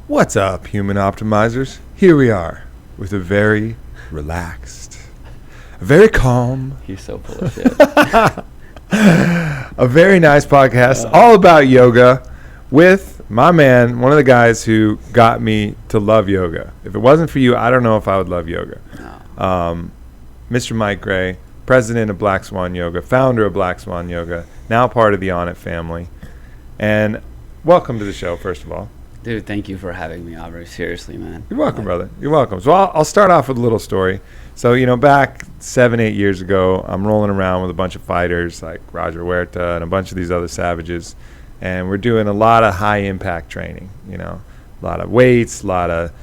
What's up, human optimizers? Here we are with a very relaxed, very calm, You're so full of shit. a very nice podcast all about yoga with my man, one of the guys who got me to love yoga. If it wasn't for you, I don't know if I would love yoga. No. Mr. Mike Gray, president of Black Swan Yoga, founder of Black Swan Yoga, now part of the On It family. And welcome to the show, first of all. Dude, thank you for having me, Aubrey. Seriously, man. You're welcome, brother. You're welcome. So I'll start off with a little story. So, back 7-8 years ago, I'm rolling around with a bunch of fighters like Roger Huerta and a bunch of these other savages. And we're doing a lot of high-impact training, a lot of weights, a lot of,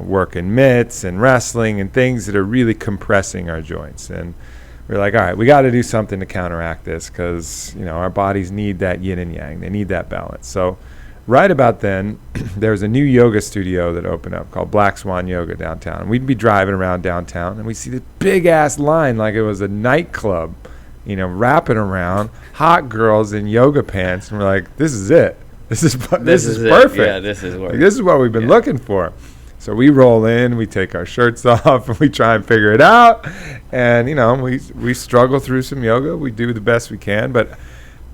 working mitts and wrestling and things that are really compressing our joints. And we're like, all right, we got to do something to counteract this because, our bodies need that yin and yang. They need that balance. So right about then, there was a new yoga studio that opened up called Black Swan Yoga downtown. We'd be driving around downtown, and we'd see this big-ass line like it was a nightclub, wrapping around, hot girls in yoga pants. And we're like, this is it. This is perfect. Yeah, this is what. This is what we've been looking for. So we roll in, we take our shirts off, and we try and figure it out. And, we struggle through some yoga. We do the best we can. But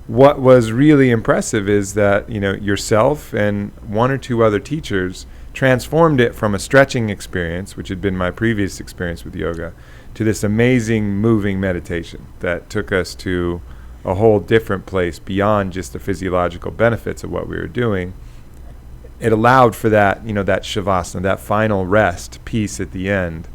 what was really impressive is that, yourself and one or two other teachers transformed it from a stretching experience, which had been my previous experience with yoga, to this amazing moving meditation that took us to a whole different place beyond just the physiological benefits of what we were doing. It allowed for that, that shavasana, that final rest piece at the end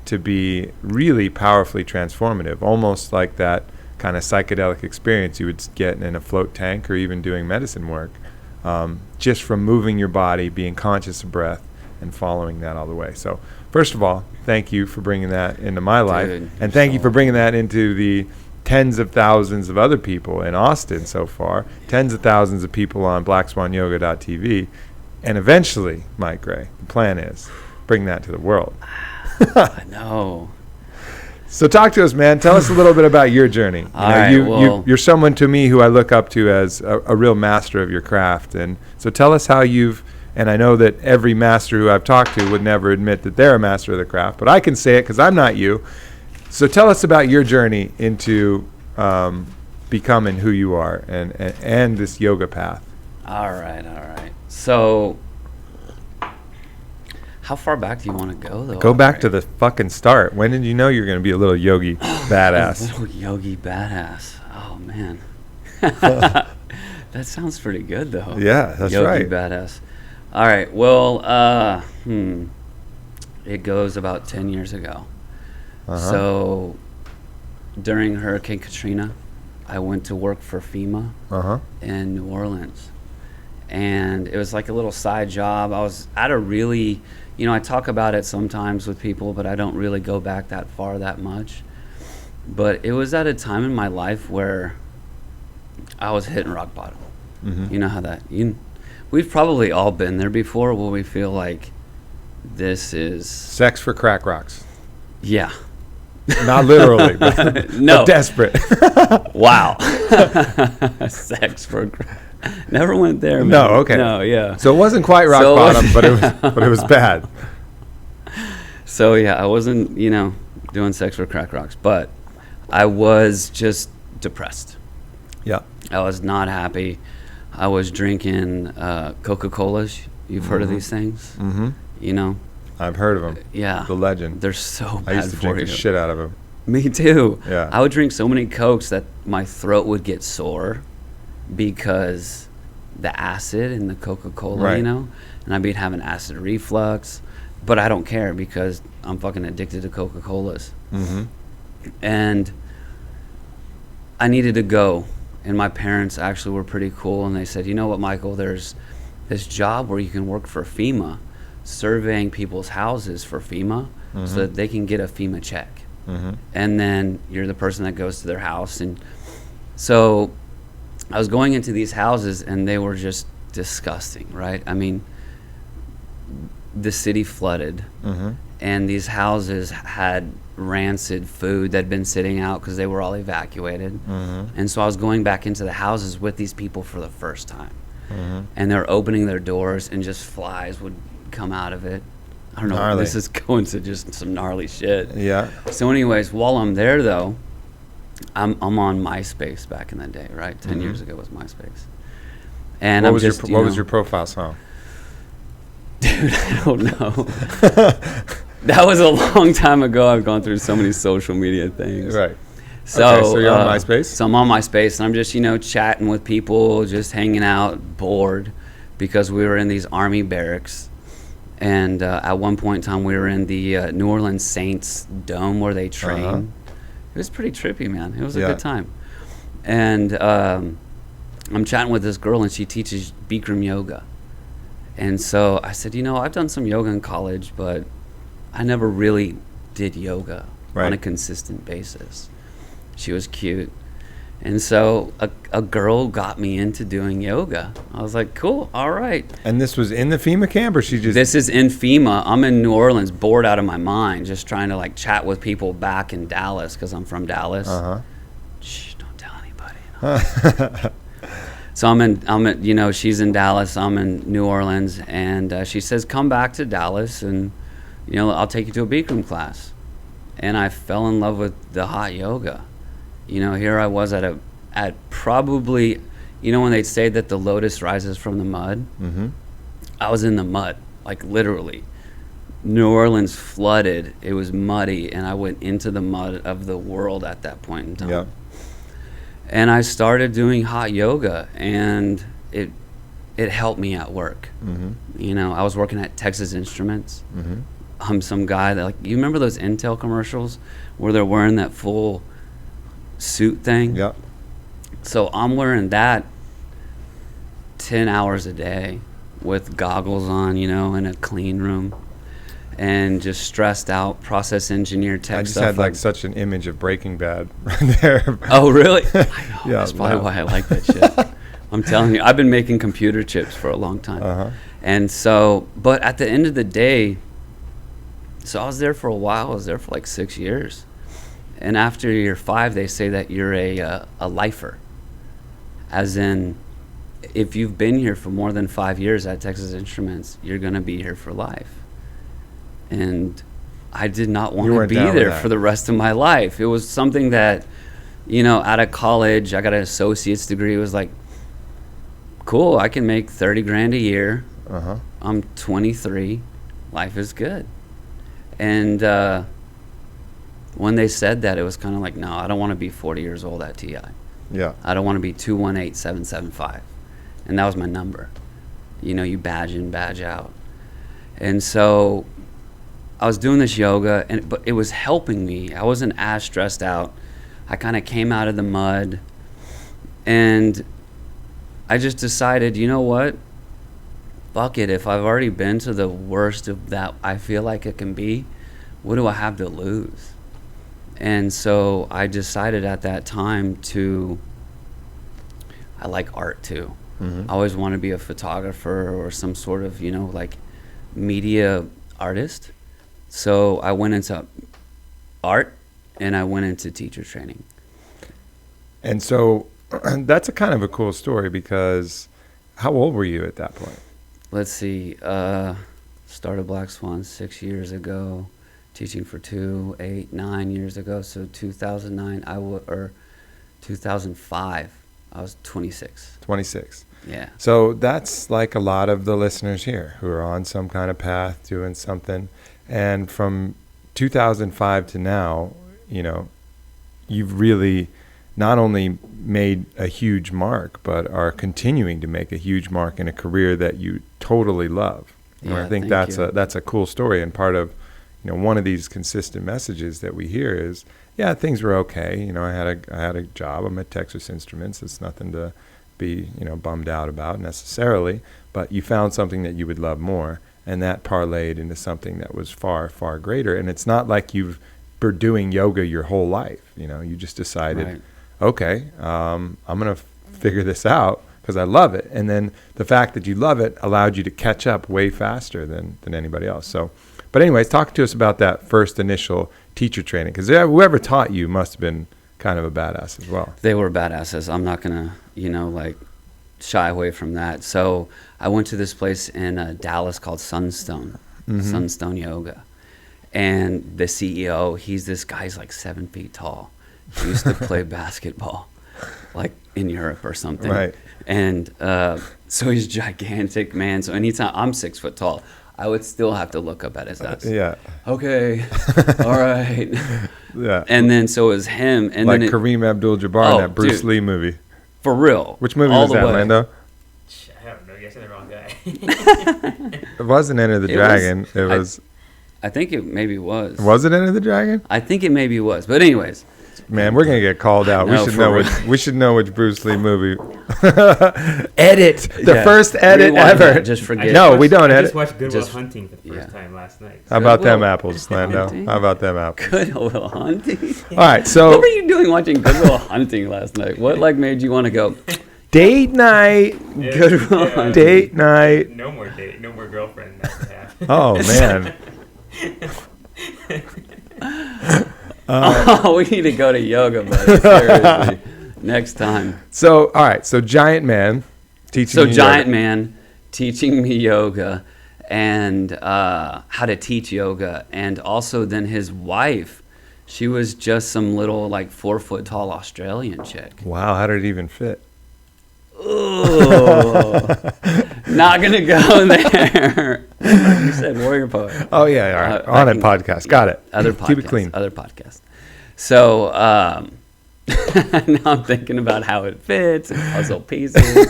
to be really powerfully transformative, almost like that kind of psychedelic experience you would get in a float tank or even doing medicine work, just from moving your body, being conscious of breath, and following that all the way. So first of all, thank you for bringing that into my life. Dude, and thank you for bringing that into the tens of thousands of other people in Austin so far, tens of thousands of people on blackswanyoga.tv. And eventually, Mike Gray, the plan is bring that to the world. I know. So talk to us, man. Tell us a little bit about your journey. You're someone to me who I look up to as a real master of your craft. And so tell us how and I know that every master who I've talked to would never admit that they're a master of the craft, but I can say it because I'm not you. So tell us about your journey into becoming who you are and this yoga path. All right. So, how far back do you want to go, though? Go back to the fucking start. When did you know you were going to be a little yogi badass? A little yogi badass. Oh, man. That sounds pretty good, though. Yeah, that's yogi right. Yogi badass. All right. Well, it goes about 10 years ago. Uh-huh. So, during Hurricane Katrina, I went to work for FEMA in New Orleans. And it was like a little side job. I was at a really, I talk about it sometimes with people, but I don't really go back that far that much. But it was at a time in my life where I was hitting rock bottom. Mm-hmm. You know how we've probably all been there before where we feel like this is... Sex for crack rocks. Yeah. Not literally, but, no. But desperate. Wow. Sex for crack. Never went there, man. No, okay. No, yeah. So it wasn't quite rock bottom, but it was bad. So yeah, I wasn't, doing sex for crack rocks, but I was just depressed. Yeah. I was not happy. I was drinking Coca-Colas. You've heard of these things? Mm-hmm. I've heard of them. Yeah. The legend. They're so bad for you. I used to drink the shit out of them. Me too. Yeah. I would drink so many Cokes that my throat would get sore because the acid in the Coca-Cola, right. and I'd be having acid reflux, but I don't care because I'm fucking addicted to Coca-Colas. Mm-hmm. And I needed to go, and my parents actually were pretty cool, and they said, you know what, Michael, there's this job where you can work for FEMA, surveying people's houses for FEMA so that they can get a FEMA check. Mm-hmm. And then you're the person that goes to their house. And so I was going into these houses, and they were just disgusting, right? I mean, the city flooded, and these houses had rancid food that had been sitting out because they were all evacuated. And so I was going back into the houses with these people for the first time. and they're opening their doors, and just flies would come out of it. I don't know. Gnarly. This is going to just some gnarly shit. Yeah. So, anyways, while I'm there though, I'm on MySpace back in the day, right? 10 years ago was MySpace. And what was your profile song? Dude, I don't know. That was a long time ago. I've gone through so many social media things. Right. So, okay, so you're on MySpace? So I'm on MySpace, and I'm just, chatting with people, just hanging out, bored, because we were in these army barracks. And at one point in time, we were in the New Orleans Saints dome where they train. It was pretty trippy, man. It was a good time. And I'm chatting with this girl, and she teaches Bikram yoga. And so I said, I've done some yoga in college, but I never really did yoga on a consistent basis. She was cute. And so a girl got me into doing yoga. I was like, cool, all right. And this was in the FEMA camp, or she just... This is in FEMA. I'm in New Orleans, bored out of my mind, just trying to chat with people back in Dallas, because I'm from Dallas. Shh, don't tell anybody. So I'm in, she's in Dallas, I'm in New Orleans, and she says, come back to Dallas, and, I'll take you to a Bikram class. And I fell in love with the hot yoga. Here I was at probably, when they say that the lotus rises from the mud, I was in the mud, literally. New Orleans flooded, it was muddy, and I went into the mud of the world at that point in time. Yeah. And I started doing hot yoga, and it helped me at work. I was working at Texas Instruments. I'm some guy that, you remember those Intel commercials where they're wearing that full suit thing? Yeah. So I'm wearing that 10 hours a day with goggles on, in a clean room, and just stressed out, process engineer tech I just stuff. had such an image of Breaking Bad right there. Oh, really? I know. Yeah, That's probably why I like that shit. I'm telling you, I've been making computer chips for a long time. And so, but at the end of the day, so I was there for a while. I was there for 6 years. And after year 5, they say that you're a lifer. As in, if you've been here for more than 5 years at Texas Instruments, you're going to be here for life. And I did not want to be there for the rest of my life. It was something that, out of college, I got an associate's degree. It was cool, I can make 30 grand a year. I'm 23. Life is good. And when they said that, it was kind of no, I don't want to be 40 years old at TI. Yeah. I don't want to be 218-775. And that was my number. You badge in, badge out. And so I was doing this yoga, but it was helping me. I wasn't as stressed out. I kind of came out of the mud, and I just decided, you know what? Fuck it. If I've already been to the worst of that I feel like it can be, what do I have to lose? And so I decided at that time I like art too. I always want to be a photographer or some sort of, media artist. So I went into art, and I went into teacher training. And so that's a kind of a cool story, because how old were you at that point? Let's see. Started Black Swan 6 years ago. Teaching for 2, 8, 9 years ago. So 2009, or 2005, I was 26. 26. Yeah. So that's like a lot of the listeners here who are on some kind of path, doing something. And from 2005 to now, you've really not only made a huge mark, but are continuing to make a huge mark in a career that you totally love. And I think that's a cool story, and part of one of these consistent messages that we hear is, things were okay. I had a job. I'm at Texas Instruments. It's nothing to be bummed out about necessarily, but you found something that you would love more, and that parlayed into something that was far, far greater. And it's not like you've been doing yoga your whole life. You just decided, okay, I'm gonna figure this out because I love it. And then the fact that you love it allowed you to catch up way faster than anybody else. So, but anyways, talk to us about that first initial teacher training, because whoever taught you must have been kind of a badass as well. They were badasses. I'm not gonna, shy away from that. So I went to this place in Dallas called Sunstone, Sunstone Yoga. And the CEO, he's like 7 feet tall. He used to play basketball, like in Europe or something. Right. And so he's gigantic, man. So anytime I'm 6 foot tall, I would still have to look up at his ass. Yeah. Okay. All right. Yeah. And then so it was him. And like then Kareem Abdul-Jabbar in that Bruce dude. Lee movie. For real. Which movie all was the that, way. Lando? I don't know. You're asking the wrong guy. It wasn't Enter the Dragon. It was. I think it maybe was. Was it Enter the Dragon? I think it maybe was. But anyways. Man, we're gonna get called out. No, We should know which Bruce Lee movie. Edit the Yeah. first edit Rewind ever. that, just forget. No, we don't I edit. just watched Good Will Just- Hunting for the first yeah. time last night. How about them Goodwill apples, Lando? Hunting? How about them apples? Good Will Hunting. All right, What so were you doing watching Good Will Hunting last night? What made you want to go? date night. Yeah, Good Will yeah. Hunting. Date night. No more date. No more girlfriend. Not to have. Oh man. Oh, we need to go to yoga, buddy. Seriously. Next time. So all right, so giant man teaching. So you giant yoga. man teaching me yoga and how to teach yoga, and also then his wife, she was just some little like 4 foot tall Australian chick. Wow, how did it even fit? Ooh, not gonna go there. You said warrior poet. Oh yeah, all right. I On it can- podcast. Got it. Other podcasts. Keep it clean. Other podcasts. So now I'm thinking about how it fits and puzzle pieces.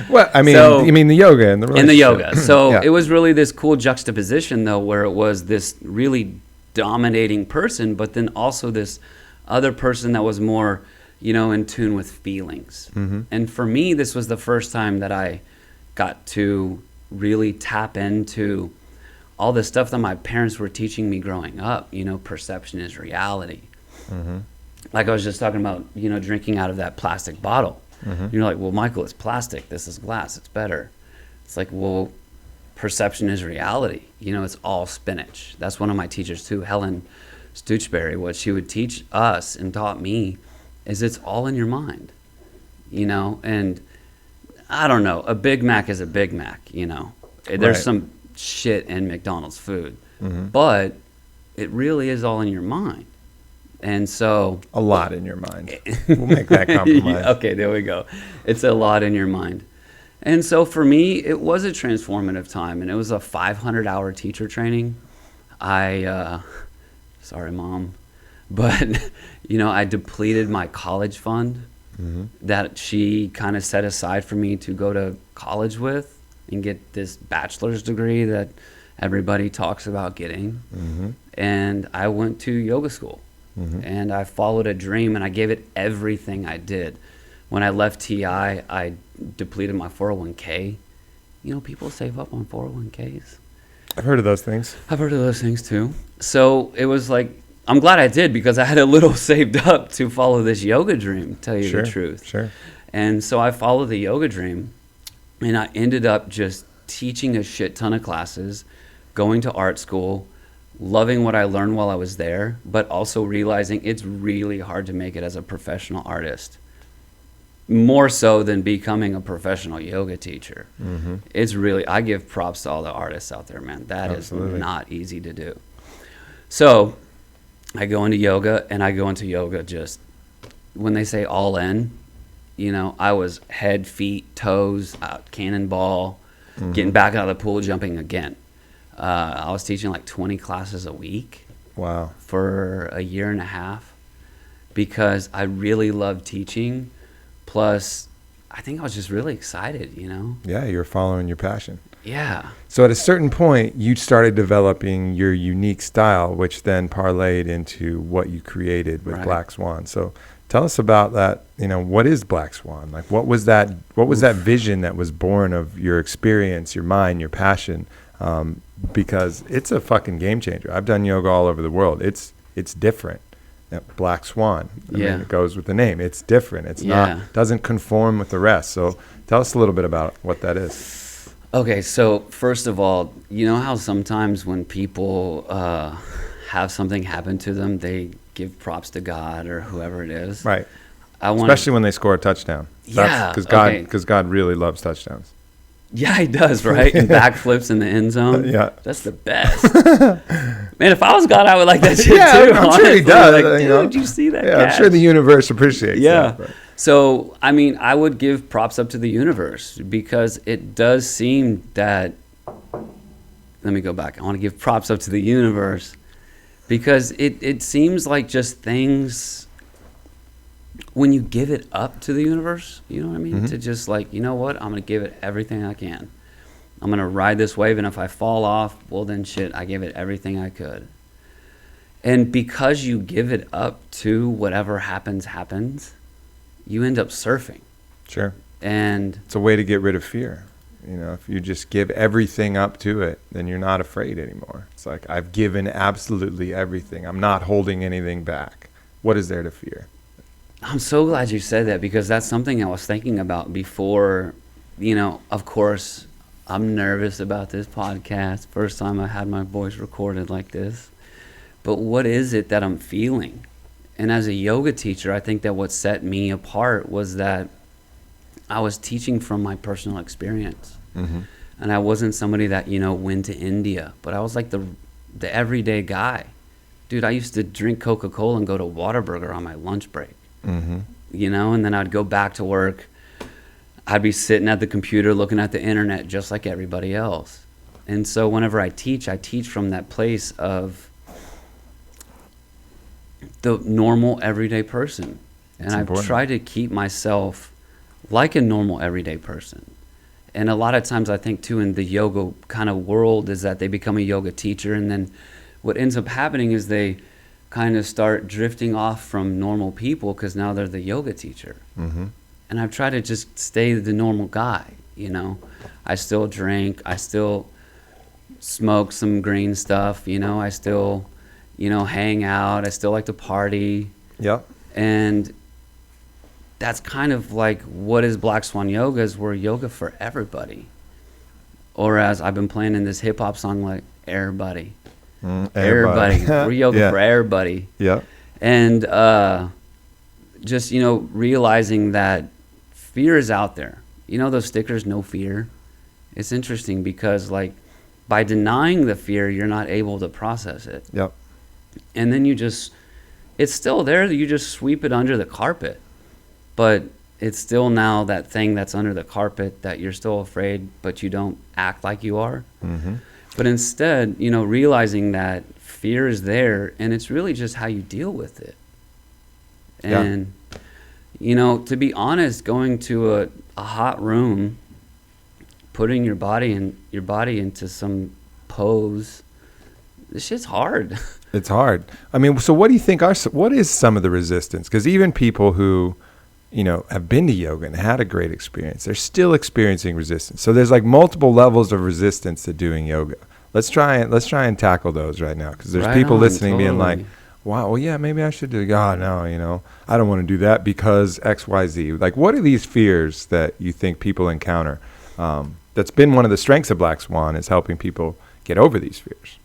Well, I mean, So- you mean the yoga and the In the relationship. yoga. So Yeah. it was really this cool juxtaposition, though, where it was this really dominating person, but then also this other person that was more, in tune with feelings. Mm-hmm. And for me, this was the first time that I got to really tap into all the stuff that my parents were teaching me growing up. Perception is reality. Mm-hmm. Like I was just talking about, drinking out of that plastic bottle. Mm-hmm. You're like, well, Michael, it's plastic. This is glass. It's better. It's like, well, perception is reality. It's all spinach. That's one of my teachers too, Helen Stoochberry. What she would teach us and taught me is it's all in your mind, and I don't know, a Big Mac is a Big Mac, There's Right. some shit in McDonald's food, Mhm. but it really is all in your mind. And so A lot in your mind. We'll make that compromise. okay, there we go. It's a lot in your mind. And so for me, it was a transformative time, and it was a 500-hour teacher training. Sorry, Mom, but, I depleted my college fund that she kind of set aside for me to go to college with and get this bachelor's degree that everybody talks about getting. Mm-hmm. And I went to yoga school. And I followed a dream, and I gave it everything I did. When I left TI, I depleted my 401k. People save up on 401ks. I've heard of those things. I've heard of those things too. So it was like, I'm glad I did, because I had a little saved up to follow this yoga dream, to tell you the truth. Sure. And so I followed the yoga dream, and I ended up just teaching a shit ton of classes, going to art school, loving what I learned while I was there, but also realizing it's really hard to make it as a professional artist. More so than becoming a professional yoga teacher. Mm-hmm. It's really, I give props to all the artists out there, man. That Absolutely. is not easy to do. So I go into yoga, and I go into yoga just, when they say all in, I was head, feet, toes, out, cannonball, getting back out of the pool, jumping again. I was teaching like 20 classes a week Wow. for a year and a half because I really loved teaching. Plus, I think I was just really excited, Yeah, you're following your passion. Yeah. So at a certain point, you started developing your unique style, which then parlayed into what you created with Right. Black Swan. So tell us about that. What is Black Swan? Like, what was that vision that was born of your experience, your mind, your passion? Because it's a fucking game changer. I've done yoga all over the world. It's different. Black Swan. I mean, it goes with the name. It's different. It's not, doesn't conform with the rest. So tell us a little bit about what that is. Okay, so first of all, you know how sometimes when people have something happen to them, they give props to God or whoever it is? Right. Especially when they score a touchdown. Yeah, Because God really loves touchdowns. Yeah, he does, right? And backflips in the end zone. Yeah. That's the best. Man, if I was God, I would like that shit too. I'm sure he does. Like, dude, you see that Yeah, catch? I'm sure the universe appreciates that. Yeah. So, I mean, I would give props up to the universe because it does seem that, let me go back. I want to give props up to the universe because it seems like just things, when you give it up to the universe, you know what I mean? Mm-hmm. To just like, you know what? I'm going to give it everything I can. I'm going to ride this wave, and if I fall off, well then shit, I gave it everything I could. And because you give it up to whatever happens, you end up surfing. Sure. And it's a way to get rid of fear. You know, if you just give everything up to it, then you're not afraid anymore. It's like, I've given absolutely everything. I'm not holding anything back. What is there to fear? I'm so glad you said that because that's something I was thinking about before. You know, of course, I'm nervous about this podcast. First time I had my voice recorded like this. But what is it that I'm feeling? And as a yoga teacher, I think that what set me apart was that I was teaching from my personal experience. Mm-hmm. And I wasn't somebody that, you know, went to India, but I was like the everyday guy. Dude, I used to drink Coca-Cola and go to Whataburger on my lunch break. Mm-hmm. You know, and then I'd go back to work. I'd be sitting at the computer looking at the internet just like everybody else. And so whenever I teach from that place of the normal everyday person. And I've tried to keep myself like a normal everyday person. And a lot of times I think too in the yoga kind of world is that they become a yoga teacher, and then what ends up happening is they kind of start drifting off from normal people because now they're the yoga teacher. Mm-hmm. And I've tried to just stay the normal guy, you know. I still drink, I still smoke some green stuff, you know, I still, you know, hang out, I still like to party. Yep. And that's kind of like what is Black Swan Yoga is we're yoga for everybody. Or as I've been playing in this hip hop song like everybody. Everybody. We're yoga for everybody. Yeah. And just, you know, realizing that fear is out there. You know those stickers, no fear? It's interesting because like by denying the fear, you're not able to process it. Yep. And then it's still there, you just sweep it under the carpet. But it's still now that thing that's under the carpet that you're still afraid, but you don't act like you are. Mm-hmm. But instead, you know, realizing that fear is there and it's really just how you deal with it. And, you know, to be honest, going to a hot room, putting your body into some pose, this shit's hard. It's hard. I mean, so what do you think what is some of the resistance? Because even people who, you know, have been to yoga and had a great experience, they're still experiencing resistance. So there's like multiple levels of resistance to doing yoga. Let's try and tackle those right now, because there's people listening being like, wow, well, yeah, maybe I should do, no, you know, I don't want to do that because X, Y, Z. Like, what are these fears that you think people encounter? That's been one of the strengths of Black Swan, is helping people get over these fears.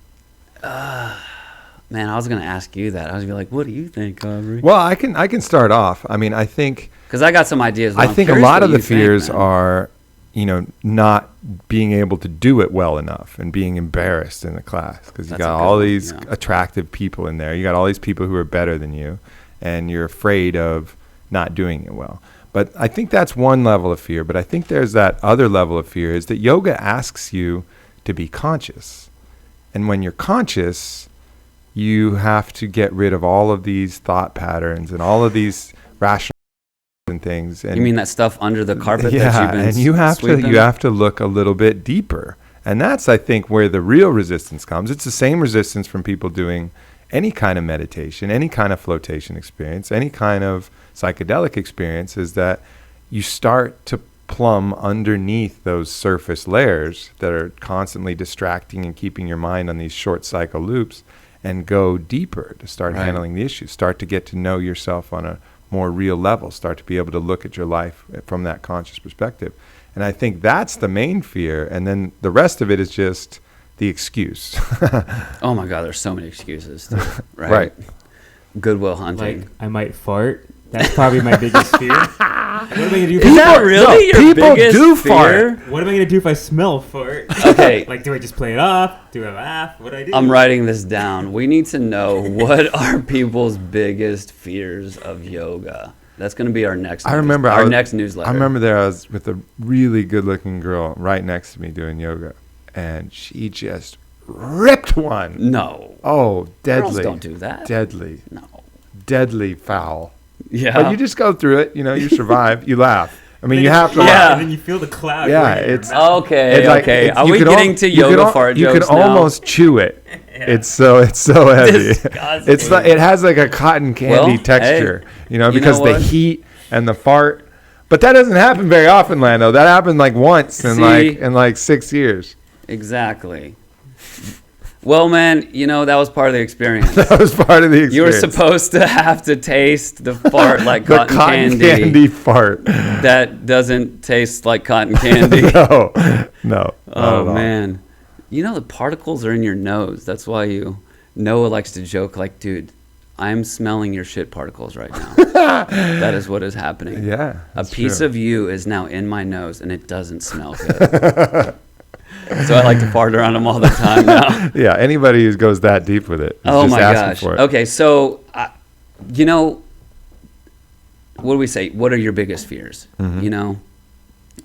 Man, I was going to ask you that. I was going to be like, what do you think, Aubrey? Well, I can start off. I mean, I think... Because I got some ideas. I think a lot of the fears are, you know, not being able to do it well enough and being embarrassed in the class. Because you got all these attractive people in there. You got all these people who are better than you. And you're afraid of not doing it well. But I think that's one level of fear. But I think there's that other level of fear is that yoga asks you to be conscious. And when you're conscious, you have to get rid of all of these thought patterns and all of these rational and things. And you mean that stuff under the carpet that you've been and you have to look a little bit deeper. And that's, I think, where the real resistance comes. It's the same resistance from people doing any kind of meditation, any kind of flotation experience, any kind of psychedelic experience, is that you start to plumb underneath those surface layers that are constantly distracting and keeping your mind on these short cycle loops, and go deeper to start handling the issues, start to get to know yourself on a more real level, start to be able to look at your life from that conscious perspective. And I think that's the main fear. And then the rest of it is just the excuse. Oh my God, there's so many excuses. Right. Goodwill Hunting. Like, I might fart That's probably my biggest fear. What am I gonna do? Is that really your people biggest do fear? fart. What am I gonna do if I smell fart? Okay. Like, do I just play it off? Do I laugh? What do I do? I'm writing this down. We need to know what are people's biggest fears of yoga. That's going to be our next. Next newsletter. I remember I was with a really good-looking girl right next to me doing yoga, and she just ripped one. No. Oh, deadly! Girls don't do that. Deadly. No. Deadly foul. Yeah. But you just go through it. You know, you survive. You laugh. I mean, you have to Yeah. laugh. And then you feel the cloud. Yeah, going in your it's- mouth. Okay. It's like- Okay. it's- Are you we could getting al- to you could yoga al- fart You jokes can now? almost chew it. Yeah. It's so heavy. Disgusting. It's like it has like a cotton candy Well, texture, hey, because you know the what? heat and the fart. But that doesn't happen very often, Lando. That happened like once in See? like 6 years. Exactly. Well, man, that was part of the experience. That was part of the experience. You were supposed to have to taste the fart like the cotton candy. fart. That doesn't taste like cotton candy. No, not Oh at all. man, the particles are in your nose. That's why Noah likes to joke like, dude, I'm smelling your shit particles right now. That is what is happening. Yeah, A that's piece true. of you is now in my nose and it doesn't smell good. So I like to fart around them all the time now. Yeah, anybody who goes that deep with it. Is Oh just my asking gosh. For it. Okay, so what do we say? What are your biggest fears? Mm-hmm.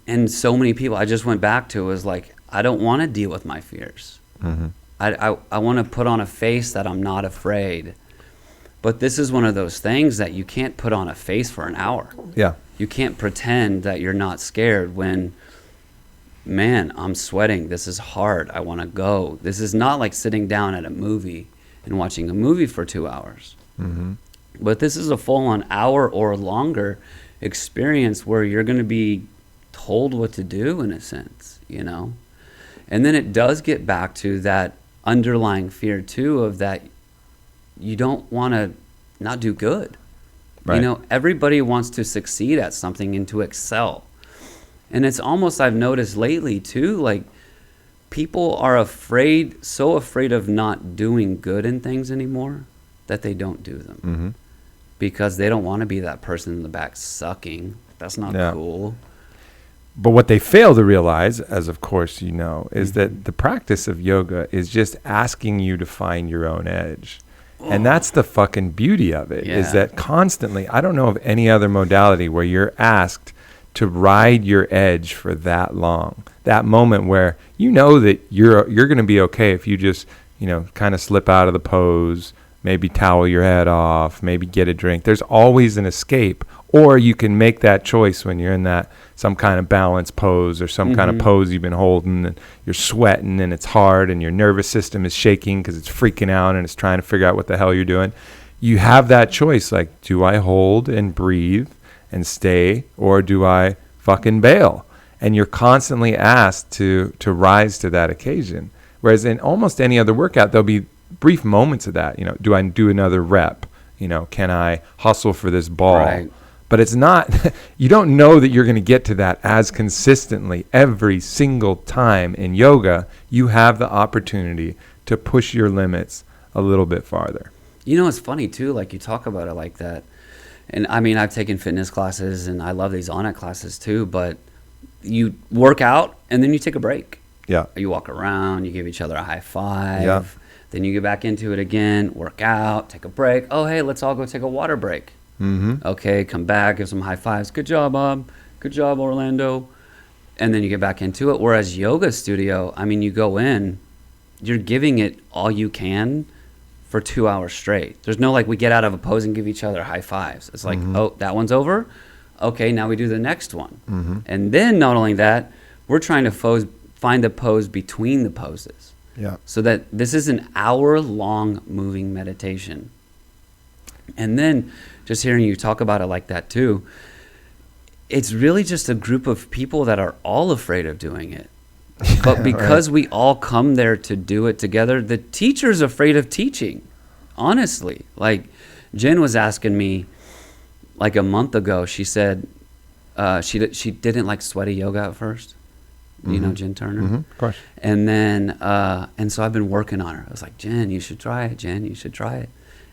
And so many people I just went back to was like, I don't want to deal with my fears. Mm-hmm. I want to put on a face that I'm not afraid. But this is one of those things that you can't put on a face for an hour. Yeah. You can't pretend that you're not scared when, man, I'm sweating. This is hard. I want to go. This is not like sitting down at a movie and watching a movie for 2 hours. Mm-hmm. But this is a full-on hour or longer experience where you're going to be told what to do in a sense, And then it does get back to that underlying fear too of that you don't want to not do good. Right. Everybody wants to succeed at something and to excel. And it's almost, I've noticed lately too, like people are so afraid of not doing good in things anymore that they don't do them. Mm-hmm. Because they don't want to be that person in the back sucking. That's not cool. But what they fail to realize, as of course you know, is that the practice of yoga is just asking you to find your own edge. And that's the fucking beauty of it, is Yeah. that constantly, I don't know of any other modality where you're asked to ride your edge for that long. That moment where you know that you're going to be okay if you just, kind of slip out of the pose, maybe towel your head off, maybe get a drink. There's always an escape. Or you can make that choice when you're in that some kind of balance pose or some kind of pose you've been holding and you're sweating and it's hard and your nervous system is shaking because it's freaking out and it's trying to figure out what the hell you're doing. You have that choice, like, do I hold and breathe and stay, or do I fucking bail? And you're constantly asked to rise to that occasion. Whereas in almost any other workout, there'll be brief moments of that. Do I do another rep? Can I hustle for this ball? Right. But it's not, you don't know that you're going to get to that as consistently every single time in yoga. You have the opportunity to push your limits a little bit farther. It's funny too, like you talk about it like that. And I mean, I've taken fitness classes and I love these on-it classes too, but you work out and then you take a break. Yeah. You walk around, you give each other a high five. Yeah. Then you get back into it again, work out, take a break. Oh, hey, let's all go take a water break. Mm-hmm. Okay, come back, give some high fives. Good job, Bob. Good job, Orlando. And then you get back into it. Whereas yoga studio, I mean, you go in, you're giving it all you can for 2 hours straight. There's no like we get out of a pose and give each other high fives. It's like, oh, that one's over. Okay, now we do the next one. Mm-hmm. And then not only that, we're trying to find a pose between the poses. Yeah. So that this is an hour-long moving meditation. And then just hearing you talk about it like that too, it's really just a group of people that are all afraid of doing it. But because we all come there to do it together, the teacher's afraid of teaching, honestly. Like Jen was asking me like a month ago, she said she didn't like sweaty yoga at first. You know Jen Turner? Mm-hmm. Of course. And then, and so I've been working on her. I was like, Jen, you should try it. Jen, you should try it.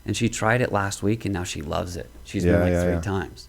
And she tried it last week, and now she loves it. She's been like three times.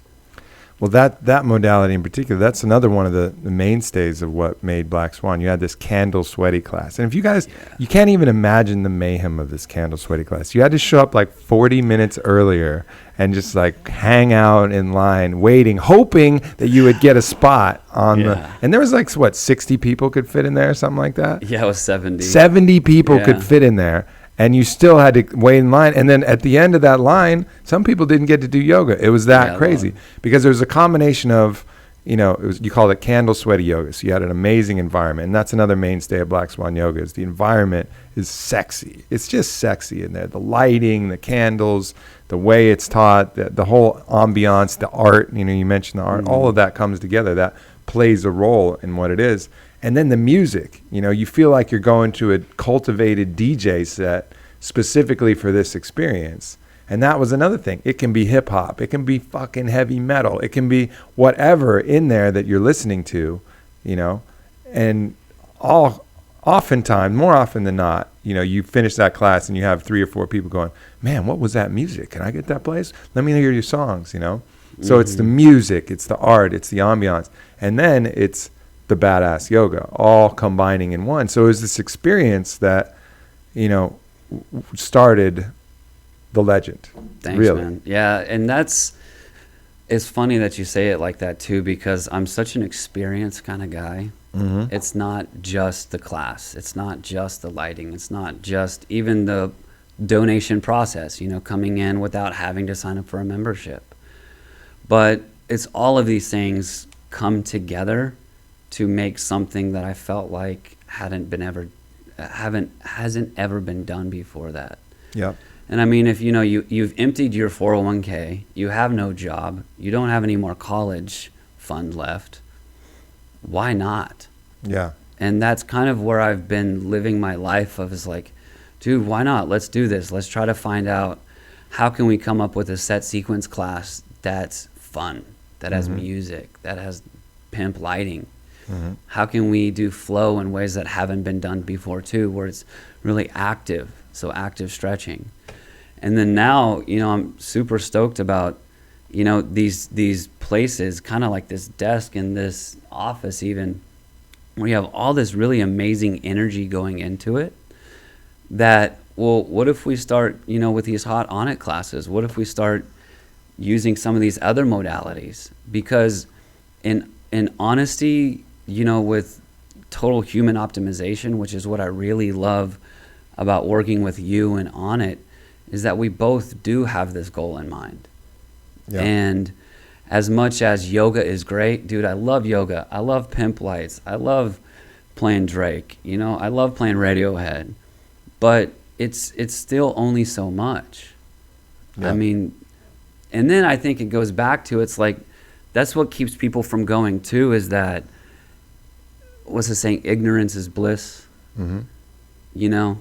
Well, that modality in particular, that's another one of the mainstays of what made Black Swan. You had this candle sweaty class. And if you guys, you can't even imagine the mayhem of this candle sweaty class. You had to show up like 40 minutes earlier and just like hang out in line, waiting, hoping that you would get a spot on the, and there was like, what, 60 people could fit in there or something like that? Yeah, it was 70. 70 people could fit in there. And you still had to wait in line. And then at the end of that line, some people didn't get to do yoga. It was that crazy. Because there was a combination of, you know, you called it candle sweaty yoga. So you had an amazing environment. And that's another mainstay of Black Swan Yoga is the environment is sexy. It's just sexy in there. The lighting, the candles, the way it's taught, the whole ambiance, the art, you know, you mentioned the art, all of that comes together. That plays a role in what it is. And then the music, you know, you feel like you're going to a cultivated DJ set specifically for this experience. And that was another thing. It can be hip hop. It can be fucking heavy metal. It can be whatever in there that you're listening to, you know. And oftentimes, more often than not, you know, you finish that class and you have 3 or 4 people going, man, what was that music? Can I get that place? Let me hear your songs, you know. So it's the music, it's the art, it's the ambiance. And then it's the badass yoga, all combining in one. So it was this experience that, you know, started the legend. Thanks, really. Man. Yeah, and it's funny that you say it like that too, because I'm such an experienced kind of guy. It's not just the class. It's not just the lighting. It's not just even the donation process, you know, coming in without having to sign up for a membership. But it's all of these things come together to make something that I felt like hasn't ever been done before that. Yeah. And I mean, if you know, you've emptied your 401k, you have no job, you don't have any more college fund left, why not? Yeah. And that's kind of where I've been living my life of is like, dude, why not? Let's do this. Let's try to find out how can we come up with a set sequence class that's fun, that has music, that has pimp lighting. How can we do flow in ways that haven't been done before too, where it's really active, so active stretching. And then now, you know, I'm super stoked about, you know, these places, kind of like this desk in this office even, where you have all this really amazing energy going into it that, well, what if we start, you know, with these hot on it classes? What if we start using some of these other modalities? Because in honesty, you know, with total human optimization, which is what I really love about working with you and on it, is that we both do have this goal in mind. Yeah. And as much as yoga is great, dude, I love yoga. I love pimp lights. I love playing Drake. You know, I love playing Radiohead. But it's still only so much. Yeah. I mean, and then I think it goes back to, it's like, that's what keeps people from going too, is that, what's the saying? Ignorance is bliss. You know?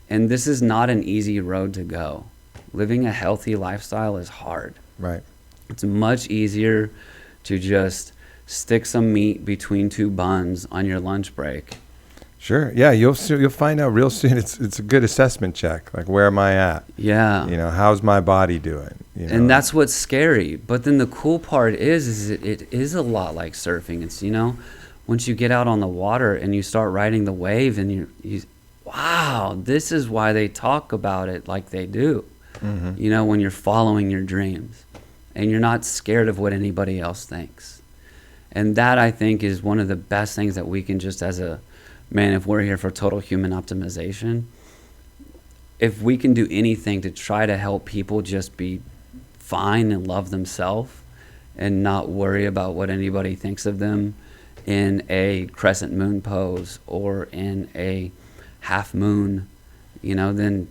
And this is not an easy road to go. Living a healthy lifestyle is hard. Right. It's much easier to just stick some meat between 2 buns on your lunch break. Sure. Yeah, you'll find out real soon. It's a good assessment check. Like, where am I at? Yeah. You know, how's my body doing? You know? And that's what's scary. But then the cool part is it is a lot like surfing. It's, you know, once you get out on the water and you start riding the wave and you wow, this is why they talk about it like they do. You know, when you're following your dreams and you're not scared of what anybody else thinks. And that, I think, is one of the best things that we can just, as a man, if we're here for total human optimization, if we can do anything to try to help people just be fine and love themselves and not worry about what anybody thinks of them in a crescent moon pose or in a half moon, you know, then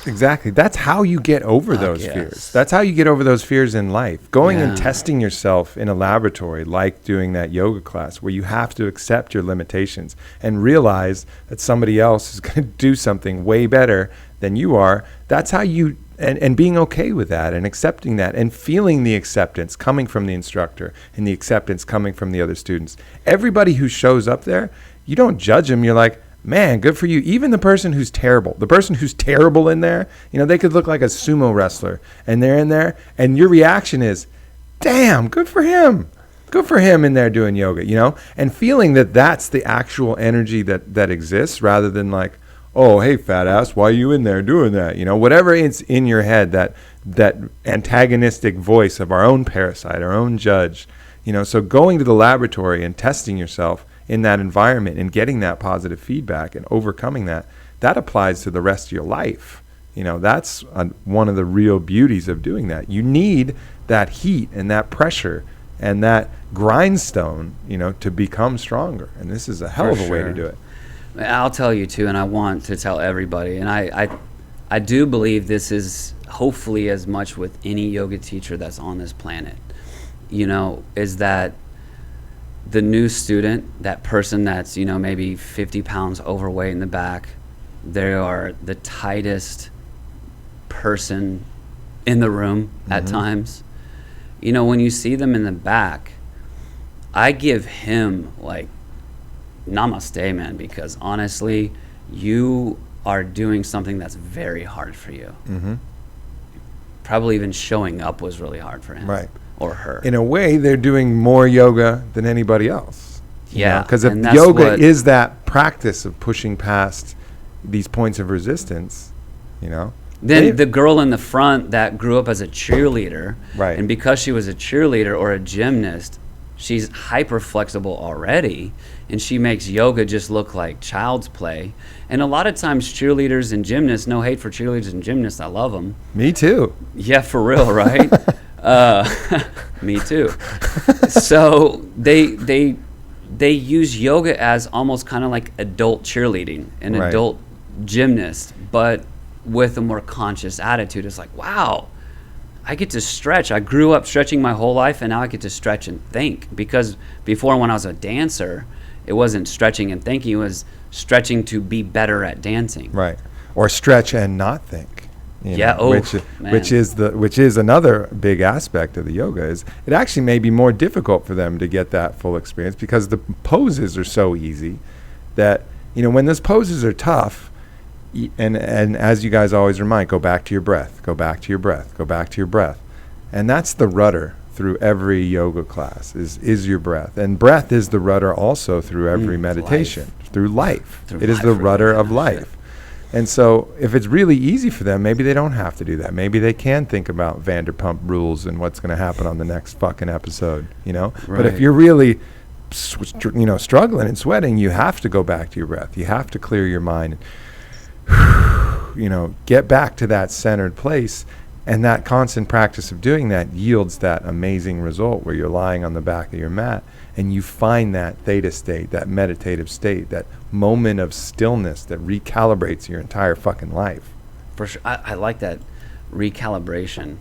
exactly. That's how you get over those fears. That's how you get over those fears in life. Going and testing yourself in a laboratory, like doing that yoga class, where you have to accept your limitations and realize that somebody else is going to do something way better than you are. That's how you, and being okay with that and accepting that and feeling the acceptance coming from the instructor and the acceptance coming from the other students. Everybody who shows up there, you don't judge them. You're like, man, good for you. Even the person who's terrible in there, they could look like a sumo wrestler, and they're in there, and your reaction is, damn, good for him. Good for him in there doing yoga, and feeling that that's the actual energy that exists, rather than like, oh, hey, fat ass, why are you in there doing that? Whatever is in your head, that antagonistic voice of our own parasite, our own judge, so going to the laboratory and testing yourself in that environment and getting that positive feedback and overcoming that applies to the rest of your life. That's one of the real beauties of doing that. You need that heat and that pressure and that grindstone, to become stronger. And this is a hell of a way to do it. I'll tell you too, and I want to tell everybody, and I do believe this is hopefully as much with any yoga teacher that's on this planet, is that the new student, that person that's, maybe 50 pounds overweight in the back, they are the tightest person in the room at times. When you see them in the back, I give him like namaste, man, because honestly, you are doing something that's very hard for you. Probably even showing up was really hard for him. Right. Or her. In a way, they're doing more yoga than anybody else. Yeah. Because if yoga is that practice of pushing past these points of resistance, Then the girl in the front that grew up as a cheerleader, right, and because she was a cheerleader or a gymnast, she's hyper flexible already, and she makes yoga just look like child's play. And a lot of times cheerleaders and gymnasts, no hate for cheerleaders and gymnasts, I love them. Me too. Yeah, for real, right? Me too. So they use yoga as almost kind of like adult cheerleading, an adult gymnast, but with a more conscious attitude. It's like, wow, I get to stretch. I grew up stretching my whole life, and now I get to stretch and think. Because before, when I was a dancer, it wasn't stretching and thinking, it was stretching to be better at dancing. Right. Or stretch and not think. Which is another big aspect of the yoga. Is it actually may be more difficult for them to get that full experience, because the poses are so easy that, when those poses are tough, and as you guys always remind, go back to your breath, go back to your breath, go back to your breath. And that's the rudder through every yoga class is your breath. And breath is the rudder also through every meditation, through life. It is the rudder of life. And so if it's really easy for them, maybe they don't have to do that. Maybe they can think about Vanderpump Rules and what's going to happen on the next fucking episode, Right. But if you're really struggling and sweating, you have to go back to your breath. You have to clear your mind. Get back to that centered place, and that constant practice of doing that yields that amazing result where you're lying on the back of your mat and you find that theta state, that meditative state, that moment of stillness that recalibrates your entire fucking life. For sure. I like that recalibration,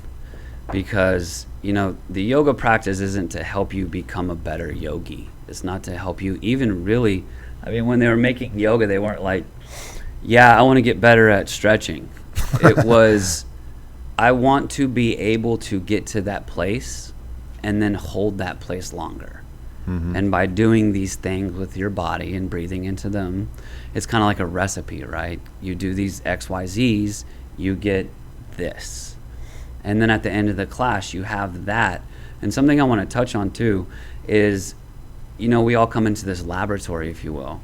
because the yoga practice isn't to help you become a better yogi. It's not to help you even really. I mean, when they were making yoga, they weren't like, yeah, I want to get better at stretching. It was, I want to be able to get to that place and then hold that place longer. And by doing these things with your body and breathing into them, it's kind of like a recipe, right? You do these XYZs, you get this. And then at the end of the class, you have that. And something I want to touch on too is, we all come into this laboratory, if you will.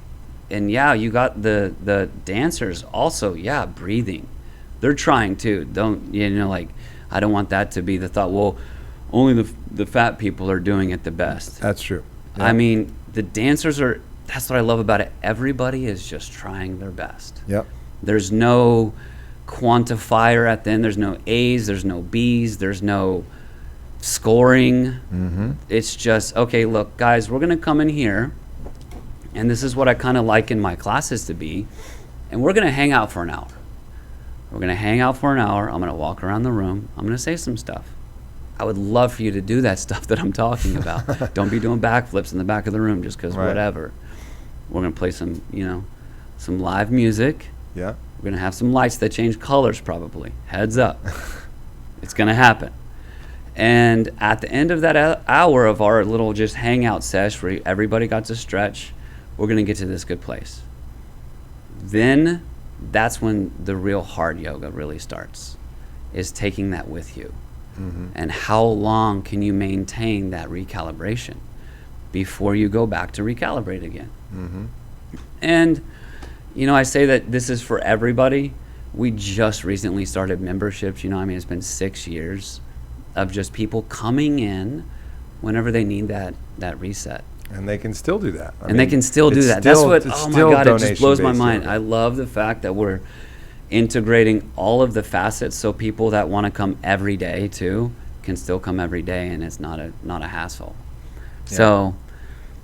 And yeah, you got the dancers also, breathing. They're trying too. I don't want that to be the thought, well, only the fat people are doing it the best. That's true. Yeah. I mean, the dancers that's what I love about it. Everybody is just trying their best. Yep. There's no quantifier at the end. There's no A's, there's no B's, there's no scoring. It's just, okay, look, guys, we're going to come in here, and this is what I kind of like in my classes to be, and we're going to hang out for an hour. We're going to hang out for an hour. I'm going to walk around the room. I'm going to say some stuff. I would love for you to do that stuff that I'm talking about. Don't be doing backflips in the back of the room just because whatever. We're going to play some, some live music. Yeah. We're going to have some lights that change colors probably. Heads up. It's going to happen. And at the end of that hour of our little just hangout sesh where everybody got to stretch, we're going to get to this good place. then that's when the real hard yoga really starts, is taking that with you. And how long can you maintain that recalibration before you go back to recalibrate again? And, you know, I say that this is for everybody. We just recently started memberships, you know, I mean, it's been 6 years of just people coming in whenever they need that reset. And they can still do that. They can still do that. That's what, oh my God, it just blows my mind. I love the fact that we're integrating all of the facets, so people that want to come every day too can still come every day, and it's not a hassle. Yeah. So,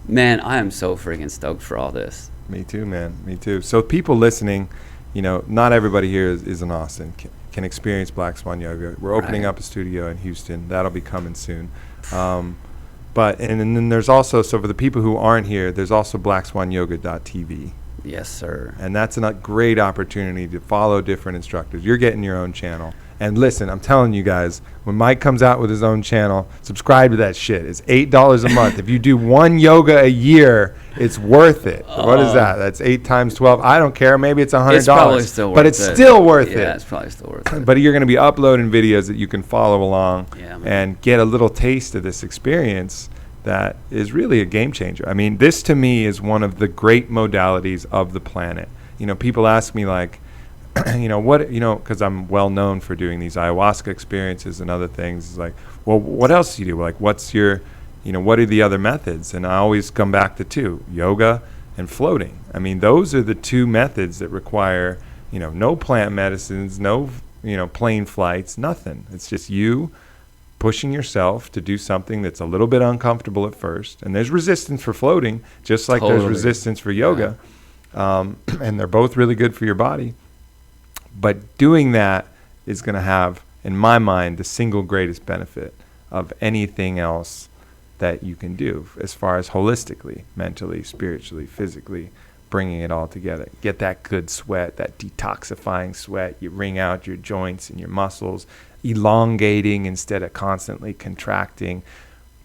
man, I am so freaking stoked for all this. Me too, man. Me too. So people listening, you know, not everybody here is in Austin, can experience Black Swan Yoga. We're opening up a studio in Houston. That'll be coming soon. But and then there's also, so for the people who aren't here, there's also blackswanyoga.tv. Yes, sir. And that's a great opportunity to follow different instructors. You're getting your own channel. And listen, I'm telling you guys, when Mike comes out with his own channel, subscribe to that shit. It's $8 a month. If you do one yoga a year, it's worth it. What is that? That's 8 times 12. I don't care. Maybe it's $100. It's probably still worth it. But it's still worth it. Yeah, it's probably still worth it. But you're going to be uploading videos that you can follow along and get a little taste of this experience that is really a game changer. I mean, this to me is one of the great modalities of the planet. You know, people ask me like, you know, what, you know, because I'm well known for doing these ayahuasca experiences and other things. It's like, well, what else do you do? Like, what's your, you know, what are the other methods? And I always come back to 2, yoga and floating. I mean, those are the 2 methods that require, you know, no plant medicines, no, you know, plane flights, nothing. It's just you pushing yourself to do something that's a little bit uncomfortable at first. And there's resistance for floating, just like there's resistance for yoga. And they're both really good for your body. But doing that is going to have, in my mind, the single greatest benefit of anything else that you can do as far as holistically, mentally, spiritually, physically, bringing it all together. Get that good sweat, that detoxifying sweat. You wring out your joints and your muscles, elongating instead of constantly contracting,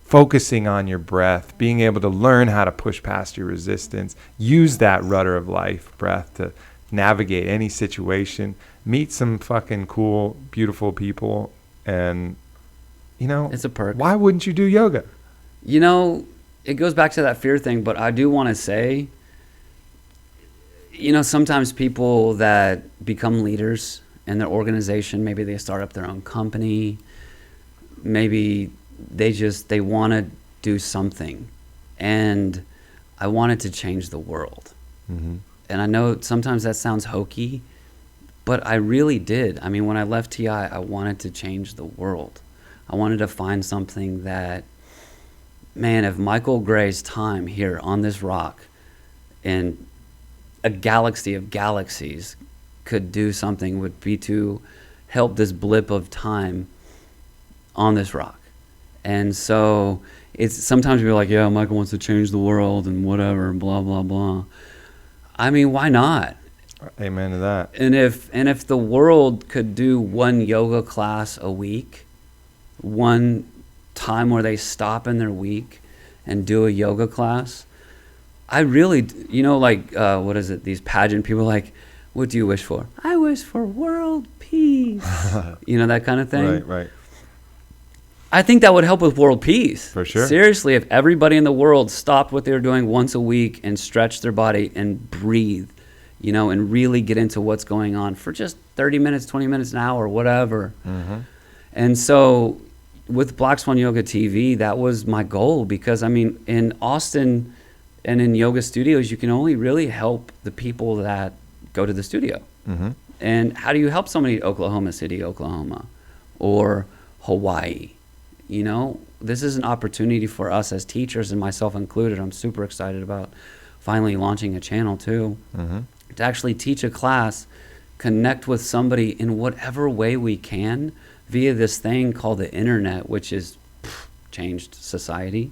focusing on your breath, being able to learn how to push past your resistance, use that rudder of life, breath, to navigate any situation, meet some fucking cool, beautiful people, and, you know, it's a perk. Why wouldn't you do yoga? You know, it goes back to that fear thing, but I do want to say, you know, sometimes people that become leaders in their organization, maybe they start up their own company, maybe they want to do something, and I wanted to change the world. And I know sometimes that sounds hokey, but I really did. I mean, when I left TI, I wanted to change the world. I wanted to find something that, man, if Michael Gray's time here on this rock in a galaxy of galaxies could do something, would be to help this blip of time on this rock. And so it's sometimes people are like, yeah, Michael wants to change the world and whatever, blah, blah, blah. I mean, why not? Amen to that. And if the world could do one yoga class a week, one time where they stop in their week and do a yoga class, I really, you know, like, what is it? These pageant people are like, what do you wish for? I wish for world peace. You know, that kind of thing. Right. I think that would help with world peace. For sure. Seriously, if everybody in the world stopped what they were doing once a week and stretched their body and breathe, you know, and really get into what's going on for just 30 minutes, 20 minutes, an hour, whatever. And so with Black Swan Yoga TV, that was my goal, because, I mean, in Austin and in yoga studios, you can only really help the people that go to the studio. And how do you help somebody in Oklahoma City, Oklahoma, or Hawaii? You know, this is an opportunity for us as teachers, and myself included. I'm super excited about finally launching a channel too, to actually teach a class, connect with somebody in whatever way we can via this thing called the internet, which has changed society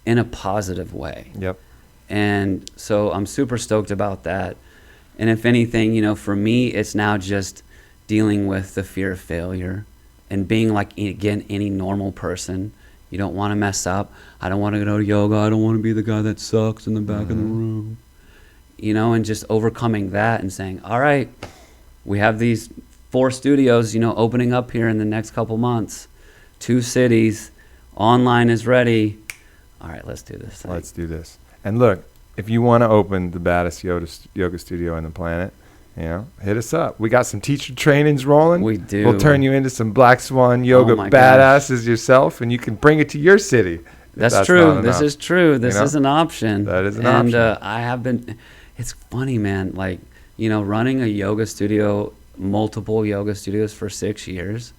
in a positive way. And so I'm super stoked about that. And if anything, you know, for me, it's now just dealing with the fear of failure and being like, again, any normal person. You don't want to mess up. I don't want to go to yoga. I don't want to be the guy that sucks in the back of the room. you know, and just overcoming that and saying, all right, we have these 4 studios, you know, opening up here in the next couple months, 2 cities, online is ready. All right, let's do this thing. Let's do this. And look, if you want to open the baddest yoga studio on the planet, you know, hit us up. We got some teacher trainings rolling. We do. We'll turn you into some Black Swan Yoga my badasses yourself, and you can bring it to your city. That's true. not This enough. is true. This You know? is an option. That is an and, option. I have been, it's funny, man. Like, you know, running a yoga studio, multiple yoga studios for 6 years,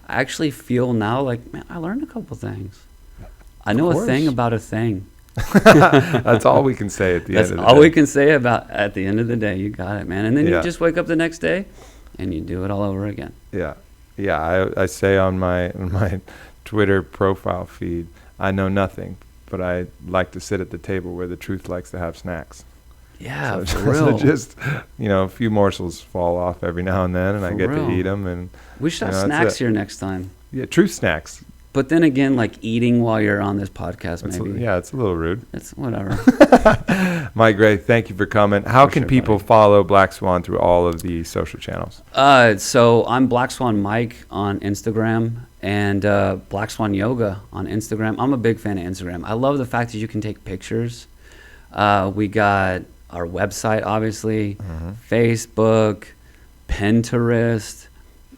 I actually feel now like, man, I learned a couple things. I know a thing course. about a thing. That's all we can say at the That's end of the all day. we can say about at the end of the day. You got it, man. And then Yeah. you just wake up the next day and you do it all over again. Yeah, yeah. I say on my Twitter profile feed, I know nothing, but I like to sit at the table where the truth likes to have snacks. Yeah, So for real. just, you know, a few morsels fall off every now and then, and I For get real. to eat them. And We should have you know, that's snacks it. here next time. Yeah, truth snacks. But then again, like eating while you're on this podcast, It's maybe. yeah, it's a little rude. It's whatever. Mike Gray, thank you for coming. How For can sure, people buddy. follow Black Swan through all of the social channels? So I'm Black Swan Mike on Instagram and Black Swan Yoga on Instagram. I'm a big fan of Instagram. I love the fact that you can take pictures. We got our website, obviously, Facebook, Pinterest.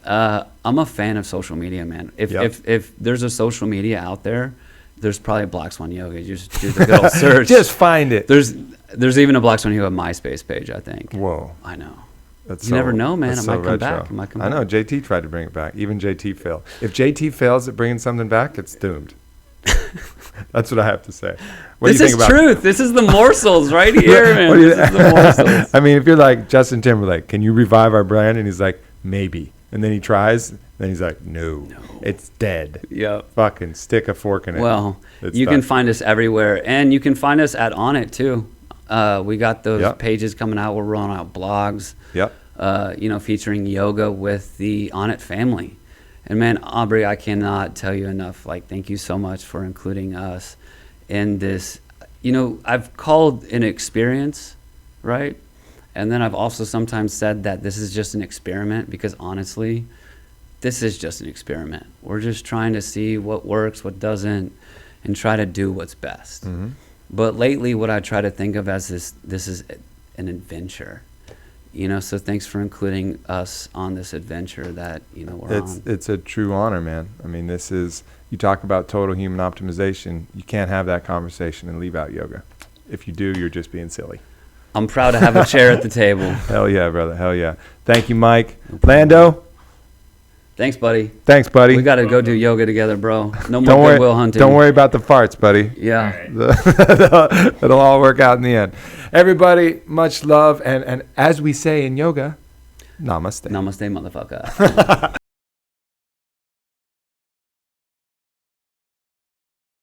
I'm a fan of social media, man. Yep. If there's a social media out there, there's probably Black Swan Yoga. You just do the good old search. Just find it. There's even a Black Swan Yoga MySpace page, I think. Whoa. I know. That's You never know, man. that's It so might come retro. back. It might come I know. back. JT tried to bring it back. Even JT failed. If JT fails at bringing something back, it's doomed. That's what I have to say. What This do you is think about truth. This is the morsels right here, man. What do you- This is the morsels. I mean, if you're like Justin Timberlake, can you revive our brand? And he's like, maybe. And then he tries. Then he's like, no. It's dead. Yep. Fucking stick a fork in it. Well, It's you can done. find us everywhere, and you can find us at On It too. We got those Yep. pages coming out. We're rolling out blogs. Yep. You know, featuring yoga with the On It family. And man, Aubrey, I cannot tell you enough. Like, thank you so much for including us in this. You know, I've called an experience, right? And then I've also sometimes said that this is just an experiment because honestly, this is just an experiment. We're just trying to see what works, what doesn't, and try to do what's best. Mm-hmm. But lately, what I try to think of as this is an adventure. You know, so thanks for including us on this adventure that, you know, we're on. It's a true honor, man. I mean, this is, you talk about total human optimization. You can't have that conversation and leave out yoga. If you do, you're just being silly. I'm proud to have a chair at the table. Hell yeah, brother. Hell yeah. Thank you, Mike. Lando, Thanks, buddy. thanks, buddy. We got to go do yoga together, bro. No more Don't worry, Goodwill hunting. don't worry about the farts, buddy. Yeah. It'll all work out in the end. Everybody, much love. And as we say in yoga, namaste. Namaste, motherfucker.